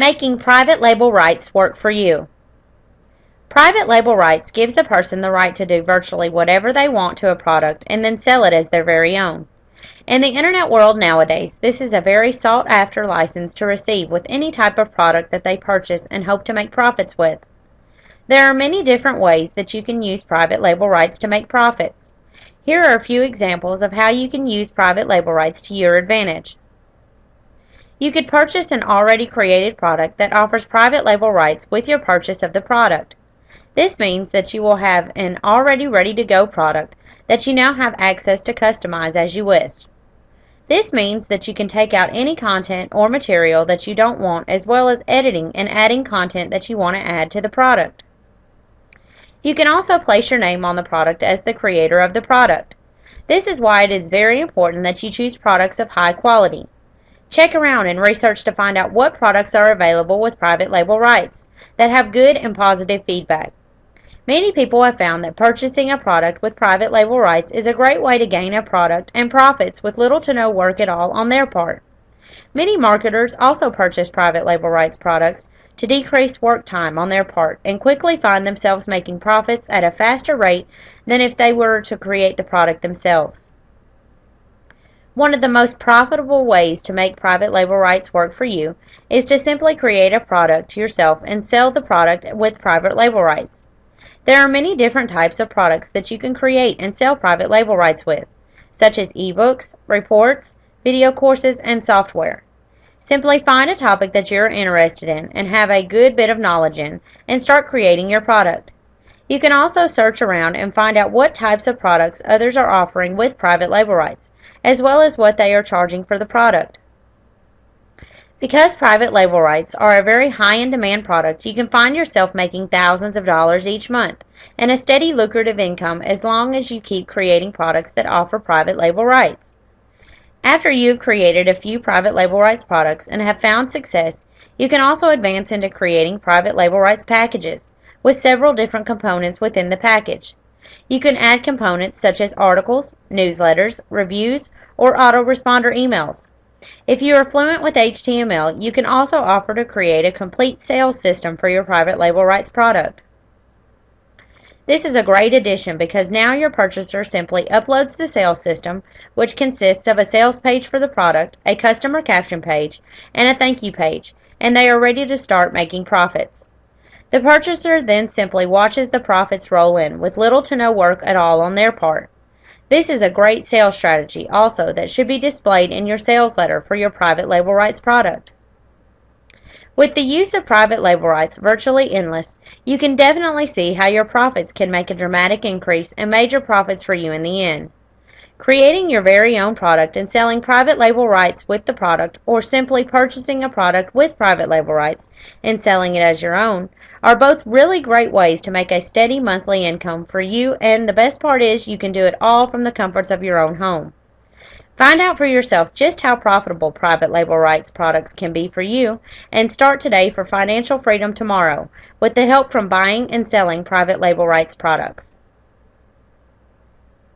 Making private label rights work for you. Private label rights gives a person the right to do virtually whatever they want to a product and then sell it as their very own. In the internet world nowadays, this is a very sought-after license to receive with any type of product that they purchase and hope to make profits with. There are many different ways that you can use private label rights to make profits. Here are a few examples of how you can use private label rights to your advantage. You could purchase an already created product that offers private label rights with your purchase of the product. This means that you will have an already ready-to-go product that you now have access to customize as you wish. This means that you can take out any content or material that you don't want, as well as editing and adding content that you want to add to the product. You can also place your name on the product as the creator of the product. This is why it is very important that you choose products of high quality. Check around and research to find out what products are available with private label rights that have good and positive feedback. Many people have found that purchasing a product with private label rights is a great way to gain a product and profits with little to no work at all on their part. Many marketers also purchase private label rights products to decrease work time on their part and quickly find themselves making profits at a faster rate than if they were to create the product themselves. One of the most profitable ways to make private label rights work for you is to simply create a product yourself and sell the product with private label rights. There are many different types of products that you can create and sell private label rights with, such as ebooks, reports, video courses, and software. Simply find a topic that you're interested in and have a good bit of knowledge in and start creating your product. You can also search around and find out what types of products others are offering with private label rights, as well as what they are charging for the product. Because private label rights are a very high in demand product, you can find yourself making thousands of dollars each month and a steady lucrative income as long as you keep creating products that offer private label rights. After you've created a few private label rights products and have found success, you can also advance into creating private label rights packages with several different components within the package. You can add components such as articles, newsletters, reviews, or autoresponder emails. If you are fluent with HTML, you can also offer to create a complete sales system for your private label rights product. This is a great addition because now your purchaser simply uploads the sales system, which consists of a sales page for the product, a customer caption page, and a thank you page, and they are ready to start making profits. The purchaser then simply watches the profits roll in with little to no work at all on their part. This is a great sales strategy also that should be displayed in your sales letter for your private label rights product. With the use of private label rights virtually endless, you can definitely see how your profits can make a dramatic increase and major profits for you in the end. Creating your very own product and selling private label rights with the product, or simply purchasing a product with private label rights and selling it as your own, are both really great ways to make a steady monthly income for you, and the best part is you can do it all from the comforts of your own home. Find out for yourself just how profitable private label rights products can be for you, and start today for financial freedom tomorrow with the help from buying and selling private label rights products.